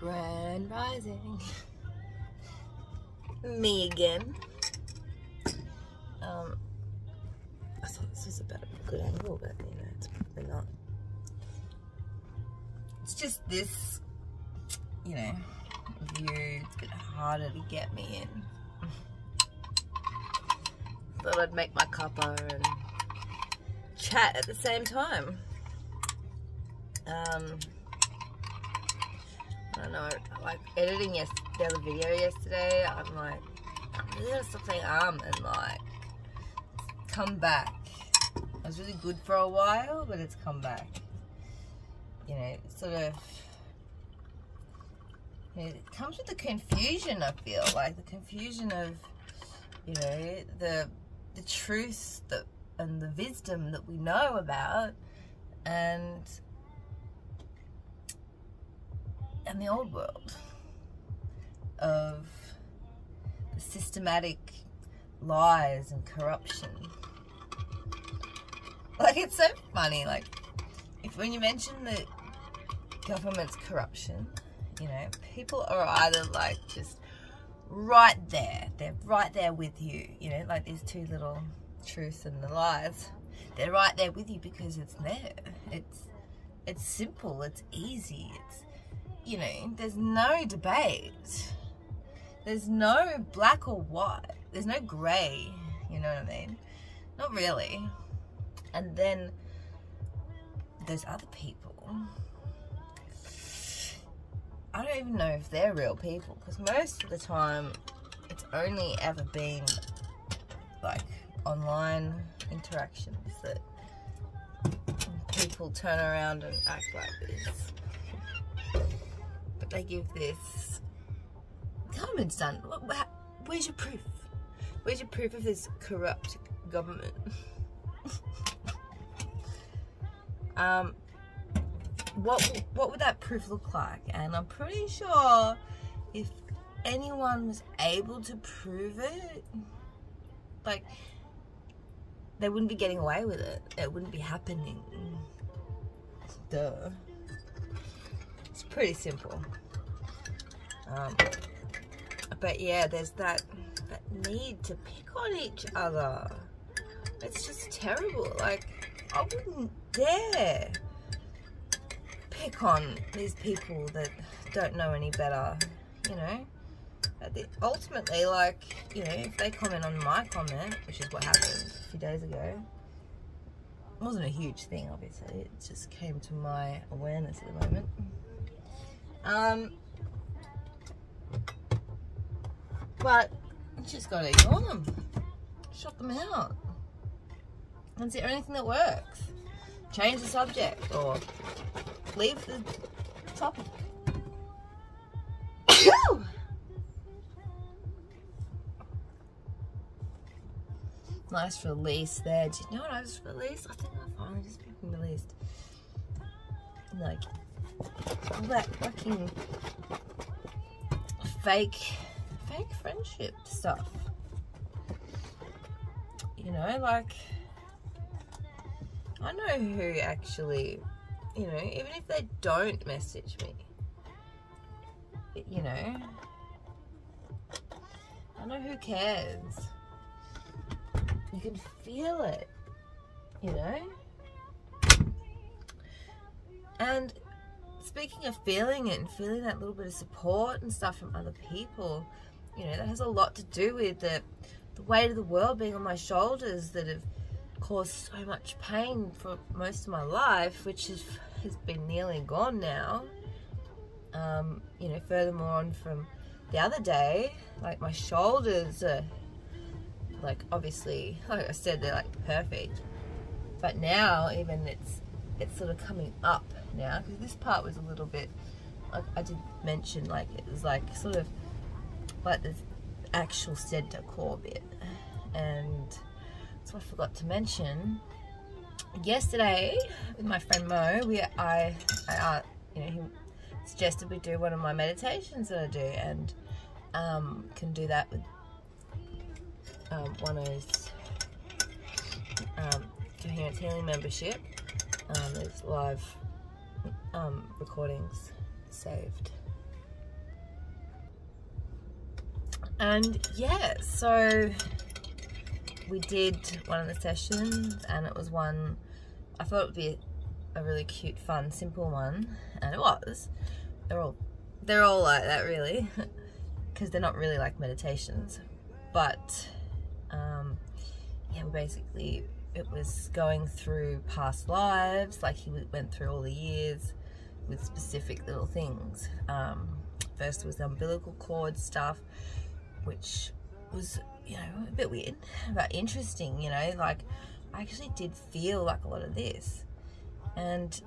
Grand Rising. Me again. I thought this was about a good angle, but you know, it's probably not. It's just this, you know, view. It's a bit harder to get me in. Thought I'd make my cuppa and chat at the same time. I don't know, like editing the other video yesterday, I'm like, I'm really gonna stop saying and like come back. It was really good for a while, but it's come back. You know, sort of, you know, it comes with the confusion, I feel like the confusion of, you know, the truth that and the visdom that we know about, and the old world of the systematic lies and corruption. Like, it's so funny, like, when you mention the government's corruption, you know, people are either like just right there, they're right there with you, you know, like these two little truths and the lies, they're right there with you because it's there, it's simple, it's easy, it's, you know, there's no debate, there's no black or white, there's no grey, you know what I mean? Not really. And then there's other people, I don't even know if they're real people, because most of the time it's only ever been like online interactions that people turn around and act like this. But they give this, government's done, where's your proof? Where's your proof of this corrupt government? What would that proof look like? And I'm pretty sure if anyone was able to prove it, like, they wouldn't be getting away with it. It wouldn't be happening. Duh. It's pretty simple. But yeah, there's that need to pick on each other. It's just terrible. Like, I wouldn't dare pick on these people that don't know any better, you know. Ultimately, like, you know, if they comment on my comment, which is what happened a few days ago, it wasn't a huge thing, obviously, it just came to my awareness at the moment. But you just gotta ignore them, shut them out. Is there anything that works? Change the subject or leave the topic. Nice release there. Do you know what I just released? I think I finally just been released. Like, all that fucking fake friendship stuff. You know, like, I know who actually, you know, even if they don't message me, you know, I know who cares. You can feel it, you know? And speaking of feeling it and feeling that little bit of support and stuff from other people, you know, that has a lot to do with the weight of the world being on my shoulders that have caused so much pain for most of my life, which has been nearly gone now. You know, furthermore on from the other day, like, my shoulders are, like, obviously, like I said, they're like perfect, but now even it's sort of coming up now, because this part was a little bit, like I did mention, like it was like sort of like the actual center core bit. And so I forgot to mention, yesterday with my friend Mo, I you know, he suggested we do one of my meditations that I do, and can do that with one of his Coherence Healing membership. There's live recordings saved And yeah, so we did one of the sessions, and it was one, I thought it would be a really cute, fun, simple one, and it was. They're all like that, really, because they're not really like meditations. But yeah, basically it was going through past lives, like he went through all the years with specific little things. First was the umbilical cord stuff, which was, you know, a bit weird but interesting, you know, like I actually did feel like a lot of this. And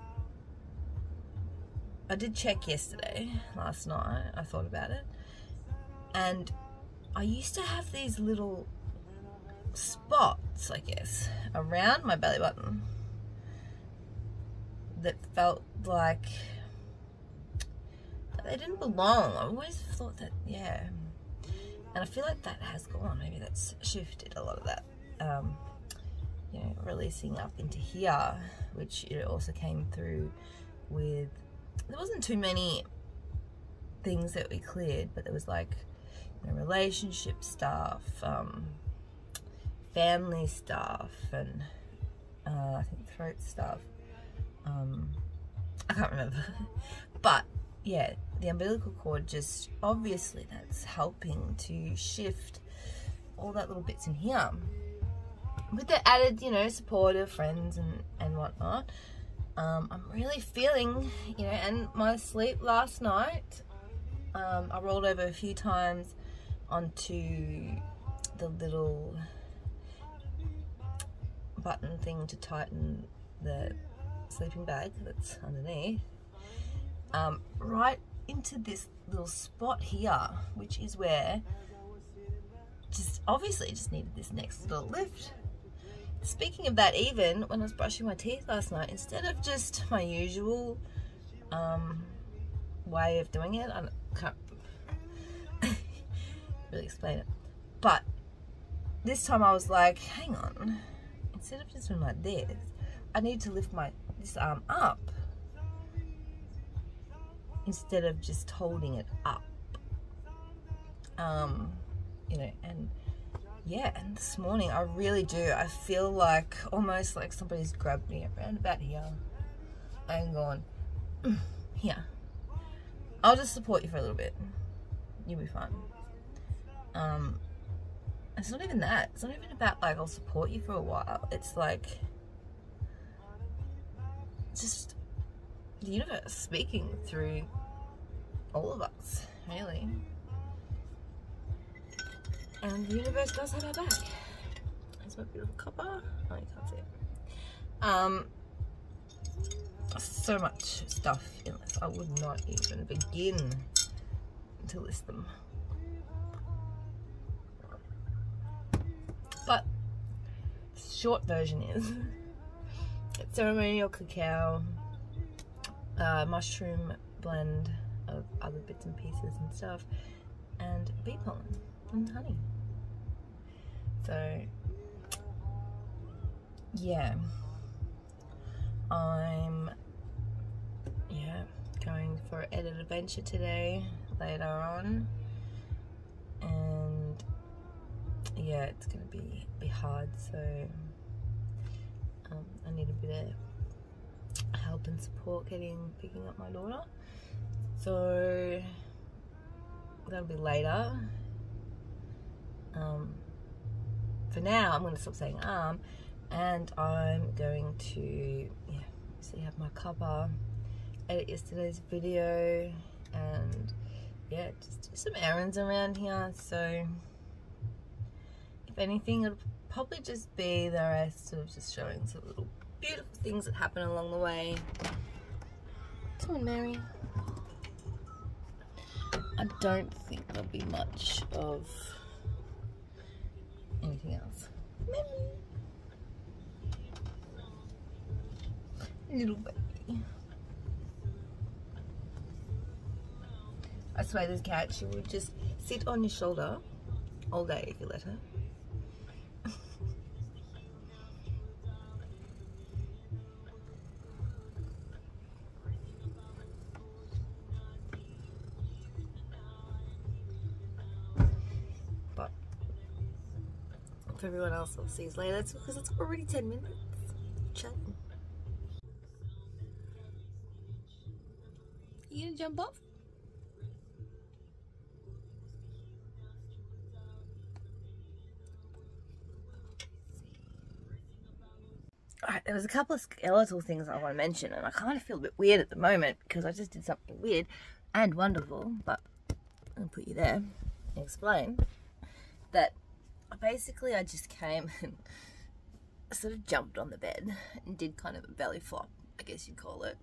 I did check last night, I thought about it, and I used to have these little spots, I guess, around my belly button that felt like they didn't belong. I always thought that, yeah. And I feel like that has gone. Maybe that's shifted a lot of that, you know, releasing up into here, which it also came through with, there wasn't too many things that we cleared, but there was like, you know, relationship stuff, family stuff, and I think throat stuff. I can't remember. But yeah, the umbilical cord, just obviously that's helping to shift all that little bits in here with the added, you know, support of friends and whatnot. I'm really feeling, you know, and my sleep last night, I rolled over a few times onto the little button thing to tighten the sleeping bag that's underneath, right into this little spot here, which is where just obviously just needed this next little lift. Speaking of that, even when I was brushing my teeth last night, instead of just my usual way of doing it, I can't really explain it, but this time I was like, hang on, instead of just doing like this, I need to lift this arm up instead of just holding it up, you know. And yeah, and this morning I really do, I feel like almost like somebody's grabbed me around about here and gone, here, I'll just support you for a little bit, you'll be fine. It's not even that, it's not even about like I'll support you for a while, it's like just the universe speaking through all of us, really. And the universe does have our back. There's my beautiful copper. Oh, you can't see it. So much stuff in this. I would not even begin to list them. But short version is it's ceremonial cacao, mushroom blend of other bits and pieces and stuff, and bee pollen and honey. So yeah, I'm going for an edit adventure today later on, and yeah, it's gonna be hard, so I need a bit of help and support picking up my daughter, so that'll be later. For now, I'm going to stop saying and I'm going to have my cuppa, edit yesterday's video, and yeah, just do some errands around here. So if anything, it'll probably just be the rest of just showing some little beautiful things that happen along the way. Come on, Mary. I don't think there'll be much of anything else. Mary. Little baby. I swear this cat, she would just sit on your shoulder all day if you let her. For everyone else, I'll see you later. That's because it's already 10 minutes chatting. You gonna jump off? Alright, there was a couple of skeletal things I want to mention, and I kind of feel a bit weird at the moment because I just did something weird and wonderful, but I'm going to put you there and explain that basically I just came and sort of jumped on the bed and did kind of a belly flop, I guess you'd call it.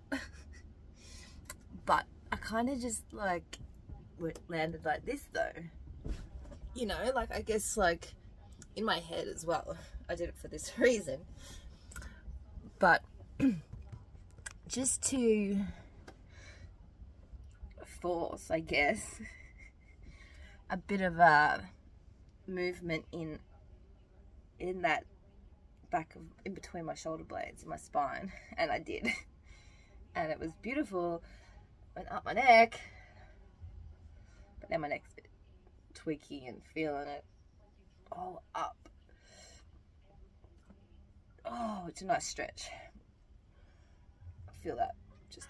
But I kind of just like landed like this though, you know, like I guess like in my head as well. I did it for this reason, but just to force, I guess, a bit of a movement in that back of, in between my shoulder blades, my spine, and I did, and it was beautiful. Went up my neck, but now my neck's a bit tweaky and feeling it all up. Oh, it's a nice stretch. I feel that. Just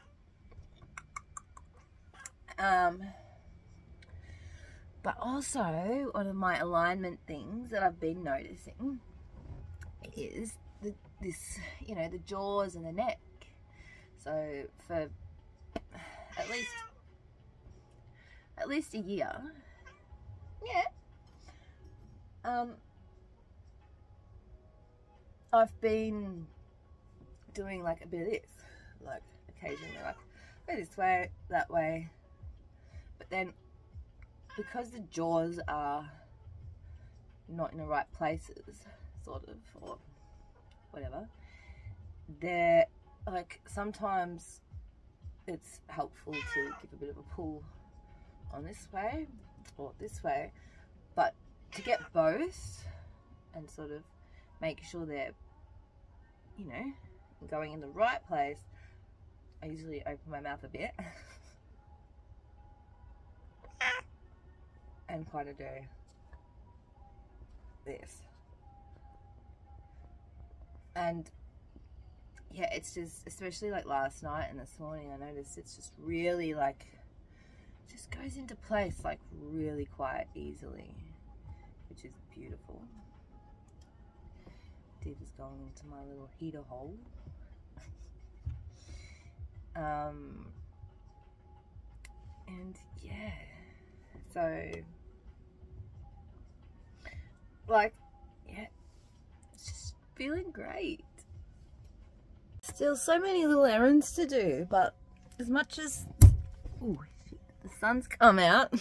but also one of my alignment things that I've been noticing is this, you know, the jaws and the neck. So for at least a year, yeah, I've been doing like a bit of this, like occasionally, like go this way, that way, but then because the jaws are not in the right places, sort of, or whatever, they're like, sometimes it's helpful to give a bit of a pull on this way or this way, but to get both and sort of make sure they're, you know, going in the right place, I usually open my mouth a bit and kind of do this. And yeah, it's just, especially like last night and this morning, I noticed it's just really like, just goes into place like really quite easily, which is beautiful. Deep is going into my little heater hole. And yeah, so like, yeah, it's just feeling great. Still so many little errands to do, but as much as, ooh, shit, the sun's come out,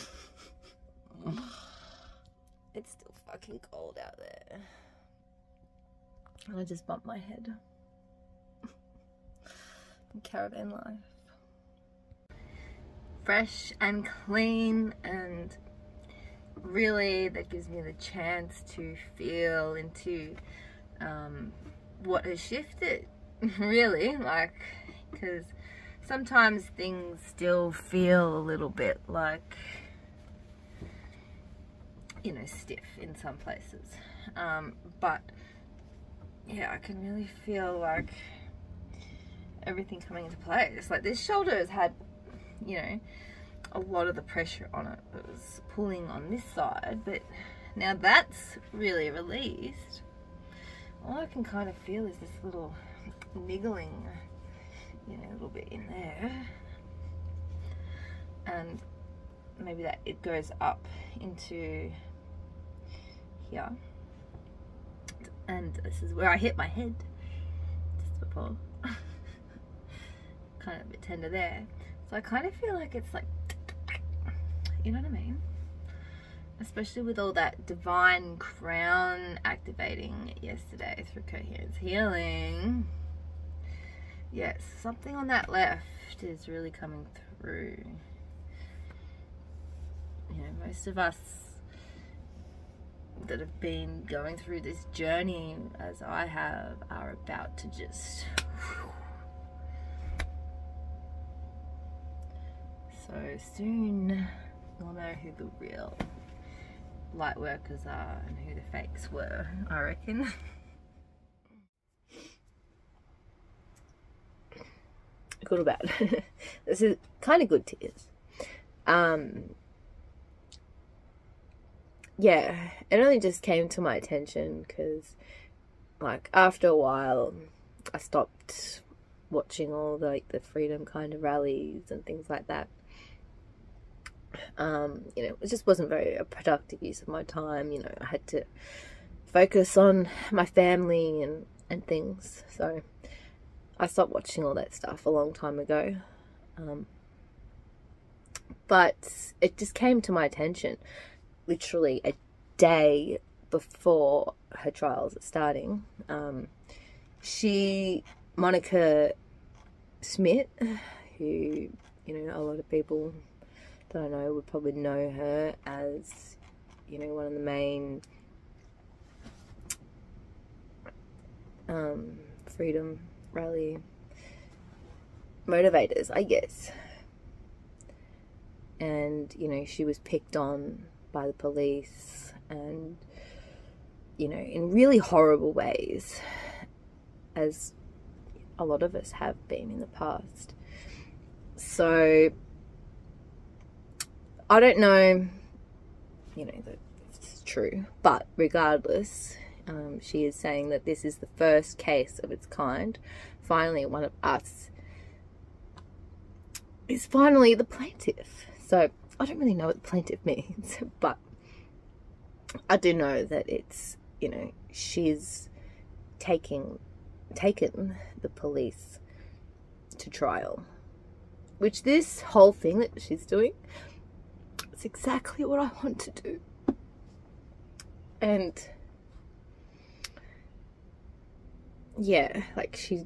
it's still fucking cold out there. And I just bumped my head. Caravan life. Fresh and clean, and really that gives me the chance to feel into what has shifted. Really, like, because sometimes things still feel a little bit like, you know, stiff in some places, but yeah, I can really feel like everything coming into place. Like this shoulder has had, you know, a lot of the pressure on it. It was pulling on this side, but now that's really released. All I can kind of feel is this little niggling, you know, a little bit in there, and maybe that it goes up into here, and this is where I hit my head just before. Kind of a bit tender there, so I kind of feel like it's like, you know what I mean, especially with all that divine crown activating yesterday through coherence healing. Yes, something on that left is really coming through. You know, most of us that have been going through this journey, as I have, are about to just, so soon you'll know who the real light workers are and who the fakes were, I reckon. Good or bad? This is kind of good tears. Yeah, it only just came to my attention because, like, after a while, I stopped watching all the freedom kind of rallies and things like that. You know, it just wasn't very a productive use of my time. You know, I had to focus on my family and things. So I stopped watching all that stuff a long time ago. But it just came to my attention literally a day before her trials are starting. Monica Smith, who, you know, a lot of people that I know would probably know her as, you know, one of the main freedom rally motivators, I guess. And, you know, she was picked on by the police and, you know, in really horrible ways, as a lot of us have been in the past. So I don't know, you know, that it's true, but regardless, she is saying that this is the first case of its kind. Finally, one of us is finally the plaintiff. So I don't really know what the plaintiff means, but I do know that it's, you know, she's taken the police to trial, which this whole thing that she's doing is exactly what I want to do. And yeah, like she's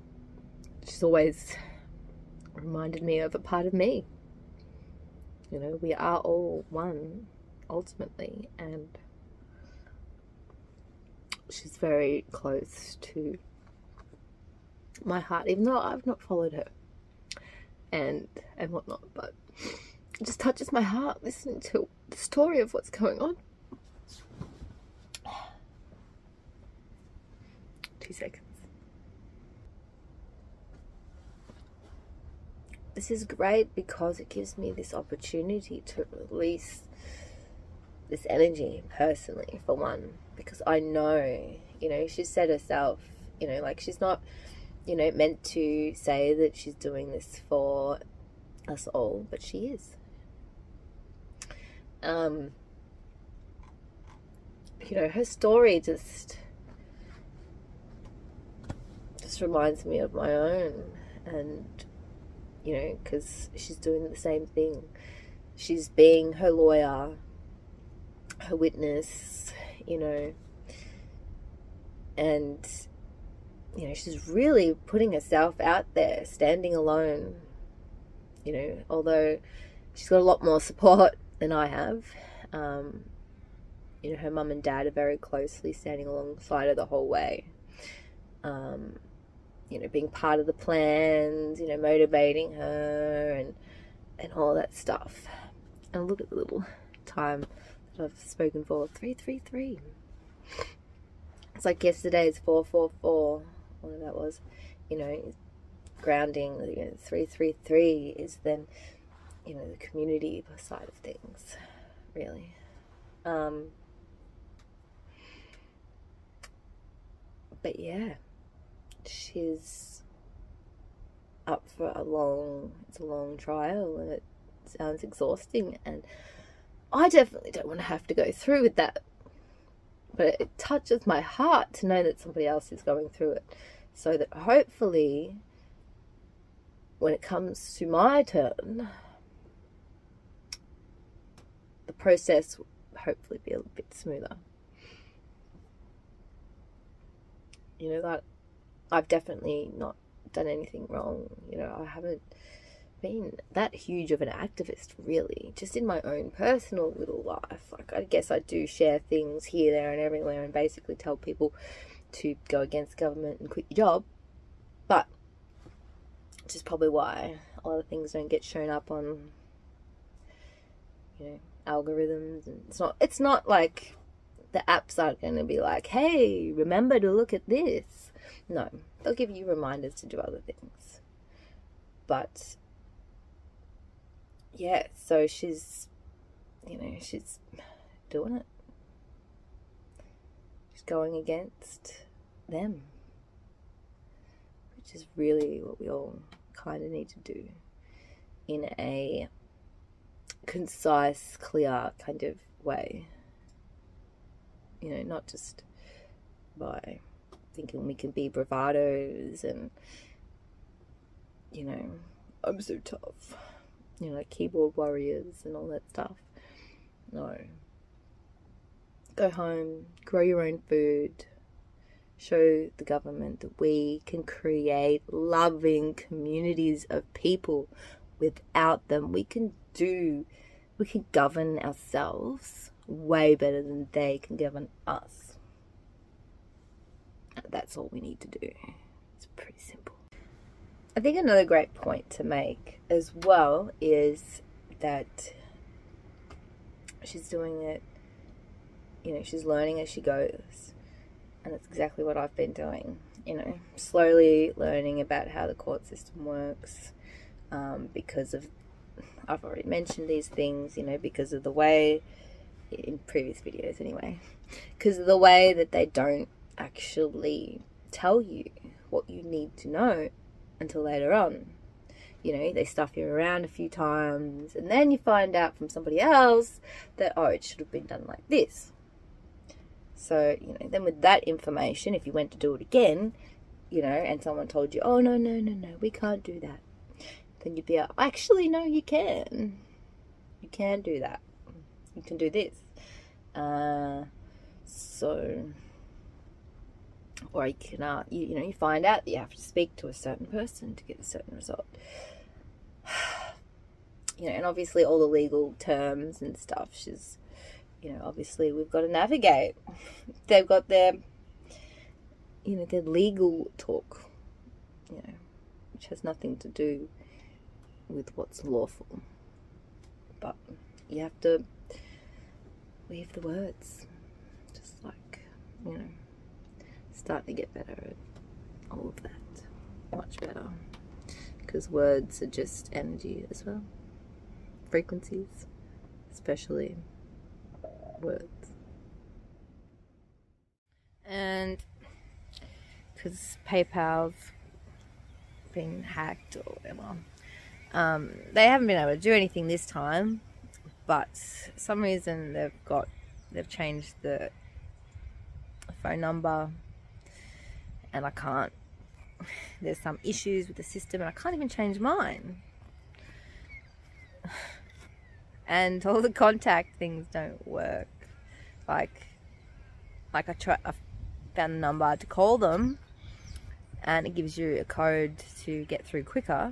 always reminded me of a part of me. You know, we are all one ultimately, and she's very close to my heart, even though I've not followed her and whatnot, but it just touches my heart listening to the story of what's going on. 2 seconds. This is great because it gives me this opportunity to release this energy personally, for one, because I know, you know, she said herself, you know, like, she's not, you know, meant to say that she's doing this for us all, but she is. You know, her story just reminds me of my own, and, you know, because she's doing the same thing. She's being her lawyer, her witness, you know, and, you know, she's really putting herself out there, standing alone, you know, although she's got a lot more support than I have. You know, her mum and dad are very closely standing alongside her the whole way. You know, being part of the plans, you know, motivating her and all that stuff. And look at the little time that I've spoken for, 333. It's like yesterday's 444, whatever that was, you know, grounding, you know, 333 is then, you know, the community side of things, really. But yeah, she's up for it's a long trial, and it sounds exhausting, and I definitely don't want to have to go through with that, but it touches my heart to know that somebody else is going through it, so that hopefully when it comes to my turn, the process will hopefully be a little bit smoother. You know, that I've definitely not done anything wrong. You know, I haven't been that huge of an activist, really, just in my own personal little life. Like, I guess I do share things here, there and everywhere and basically tell people to go against government and quit your job, but which is probably why a lot of things don't get shown up on, you know, algorithms, and it's not like the apps aren't going to be like, hey, remember to look at this. No, they'll give you reminders to do other things. But yeah, so she's, you know, she's doing it. She's going against them, which is really what we all kind of need to do in a concise, clear kind of way. You know, not just by thinking we can be bravados and, you know, I'm so tough, you know, like keyboard warriors and all that stuff. No. Go home, grow your own food, show the government that we can create loving communities of people. Without them, we can govern ourselves way better than they can govern us. That's all we need to do. It's pretty simple. I think another great point to make as well is that she's doing it, you know, she's learning as she goes. And that's exactly what I've been doing, you know, slowly learning about how the court system works, because of, I've already mentioned these things, you know, because of the way, in previous videos anyway, because of the way that they don't actually tell you what you need to know until later on. You know, they stuff you around a few times and then you find out from somebody else that, oh, it should have been done like this. So, you know, then with that information, if you went to do it again, you know, and someone told you, oh, no, we can't do that, then you'd be like, actually, no, you can. You can do that. You can do this. Or you can, you know, you find out that you have to speak to a certain person to get a certain result. You know, and obviously all the legal terms and stuff, she's, you know, obviously we've got to navigate. They've got their, you know, their legal talk, you know, which has nothing to do with what's lawful. But you have to weave the words, just like, you know, starting to get better at all of that, much better, because words are just energy as well, frequencies, especially words. And because PayPal's been hacked or whatever, they haven't been able to do anything this time, but for some reason they've changed the phone number, and I can't, there's some issues with the system and I can't even change mine. And all the contact things don't work. Like I found a number to call them and it gives you a code to get through quicker,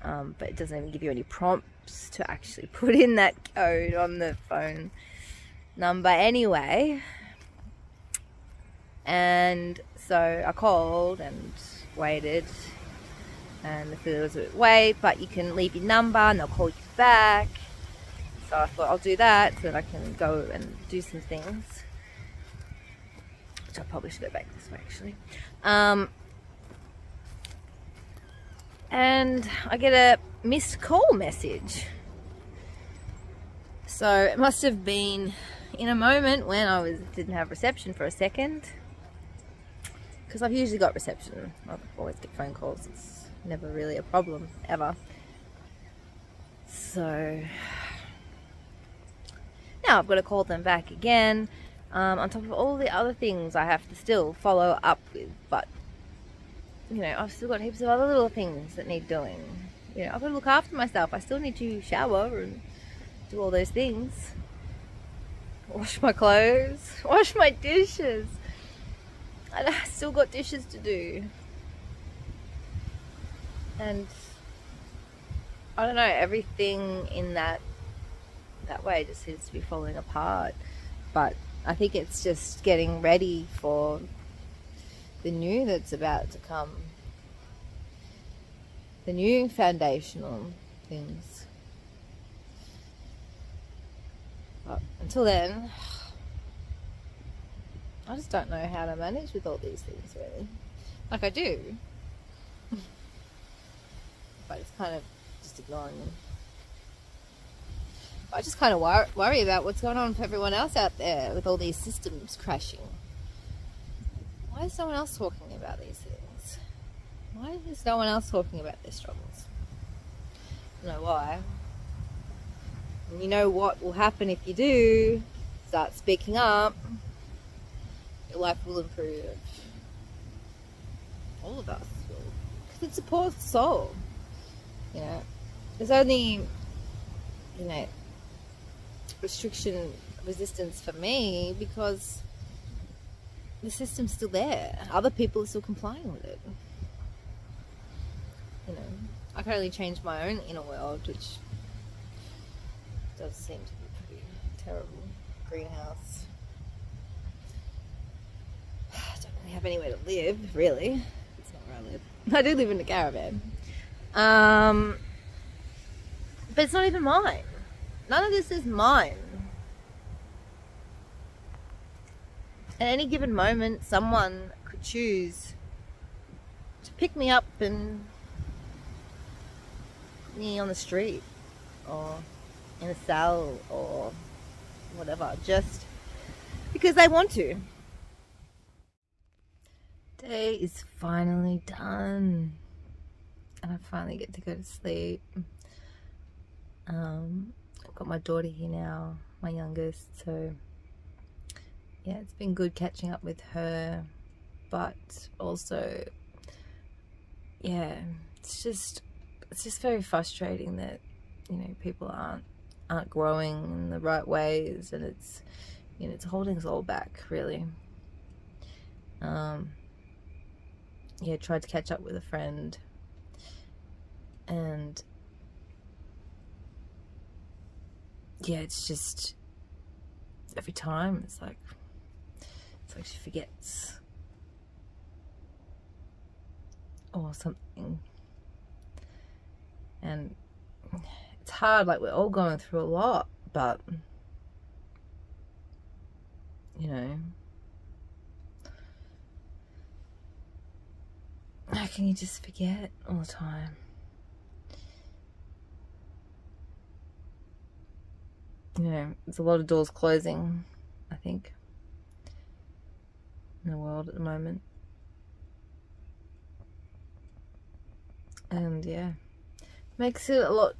but it doesn't even give you any prompts to actually put in that code on the phone number anyway. And so I called and waited, and they said it was a wait, but you can leave your number and they'll call you back. So I thought I'll do that so that I can go and do some things, which I probably should go back this way actually. And I get a missed call message. So it must have been in a moment when I didn't have reception for a second, because I've usually got reception. I always get phone calls. It's never really a problem, ever. So now I've got to call them back again, on top of all the other things I have to still follow up with. But, you know, I've still got heaps of other little things that need doing. You know, I've got to look after myself. I still need to shower and do all those things. Wash my clothes, wash my dishes. And I still got dishes to do. And I don't know, everything in that way just seems to be falling apart. But I think it's just getting ready for the new that's about to come. The new foundational things. But until then, I just don't know how to manage with all these things, really. Like, I do, but it's kind of just ignoring them. I just kind of worry about what's going on with everyone else out there with all these systems crashing. Why is no one else talking about these things? Why is no one else talking about their struggles? I don't know why. And you know what will happen if you do start speaking up? Your life will improve. All of us will. Because it supports the soul. You know, there's only, you know, resistance for me because the system's still there. Other people are still complying with it. You know, I can only change my own inner world, which does seem to be pretty terrible. Greenhouse. I don't really have anywhere to live, really. It's not where I live. I do live in a caravan. But it's not even mine. None of this is mine. At any given moment, someone could choose to pick me up and put me on the street or in a cell or whatever, just because they want to. Day is finally done and I finally get to go to sleep. I've got my daughter here now, my youngest, so yeah, it's been good catching up with her, but also, yeah, it's just very frustrating that, you know, people aren't growing in the right ways, and it's, you know, it's holding us all back, really. Yeah, tried to catch up with a friend, and yeah, it's just every time it's like she forgets or something, and it's hard. Like, we're all going through a lot, but you know, how can you just forget all the time? You know, there's a lot of doors closing, I think, in the world at the moment. And yeah, makes it a lot,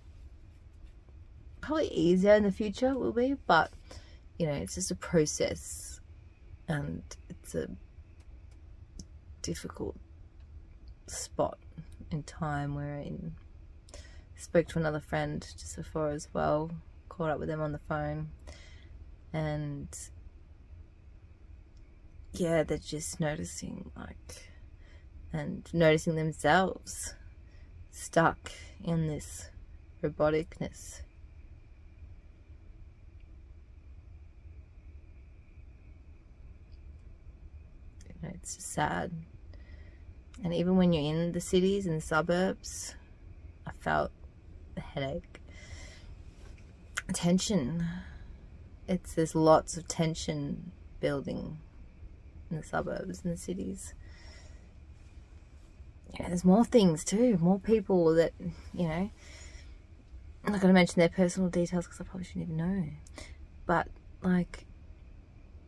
probably easier in the future, it will be, but you know, it's just a process and it's a difficult spot in time we're in. Spoke to another friend just before as well, caught up with them on the phone, and yeah, they're just noticing, like, and noticing themselves stuck in this roboticness. You know, it's just sad. And even when you're in the cities and the suburbs, I felt the headache. Tension. There's lots of tension building in the suburbs and the cities. Yeah, there's more things too, more people that, you know, I'm not going to mention their personal details because I probably shouldn't even know, but like,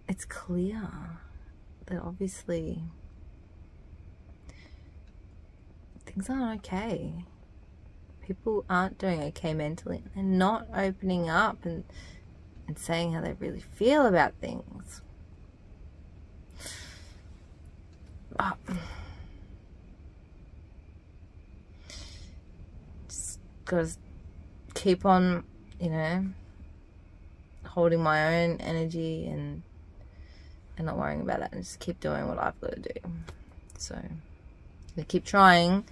it's clear that obviously things aren't okay. People aren't doing okay mentally. They're not opening up and saying how they really feel about things. But just gotta keep on, you know, holding my own energy and not worrying about that, and just keep doing what I've got to do. So I'm gonna keep trying.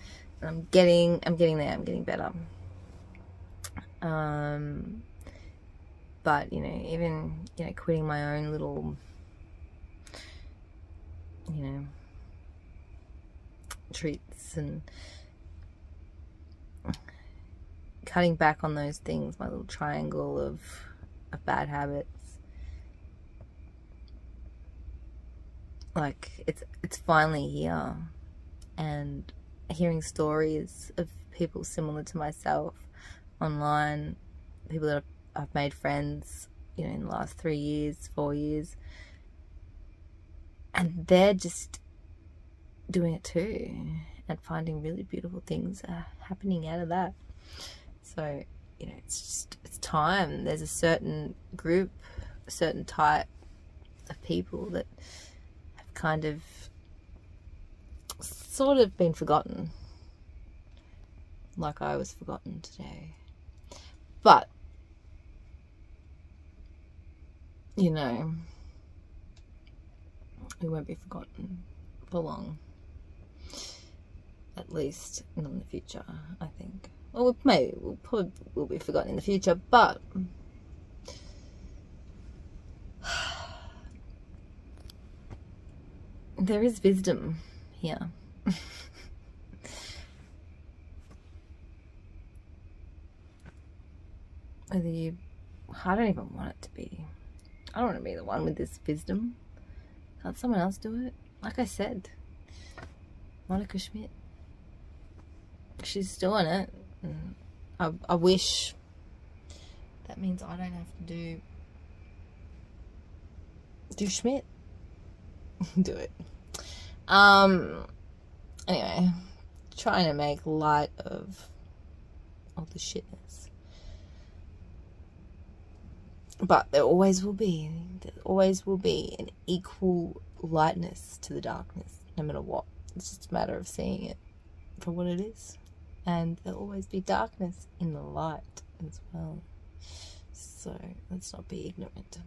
I'm getting there. I'm getting better. But you know, even, you know, quitting my own little, you know, treats and cutting back on those things, my little triangle of bad habits, like it's finally here, and hearing stories of people similar to myself online, people that I've made friends, you know, in the last 3 years, 4 years, and they're just doing it too, and finding really beautiful things are happening out of that. So, you know, it's time. There's a certain group, a certain type of people that have kind of sort of been forgotten, like I was forgotten today. But, you know, we won't be forgotten for long. At least not in the future, I think. Well, maybe we'll probably will be forgotten in the future, but there is wisdom here. Whether you, I don't even want it to be. I don't want to be the one with this wisdom. Can't someone else do it? Like I said, Monica Schmidt, she's doing it. I wish that means I don't have to do Schmidt. Do it. Anyway, trying to make light of all the shitness. But there always will be an equal lightness to the darkness, no matter what. It's just a matter of seeing it for what it is. And there'll always be darkness in the light as well. So let's not be ignorant.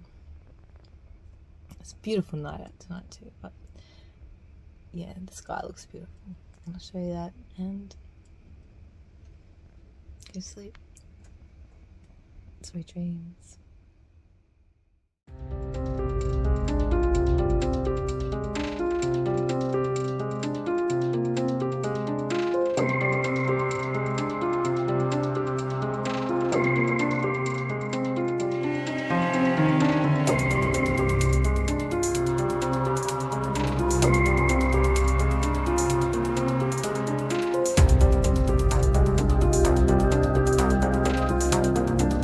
It's a beautiful night out tonight too, but yeah, the sky looks beautiful. I'll show you that, and go sleep. Sweet dreams.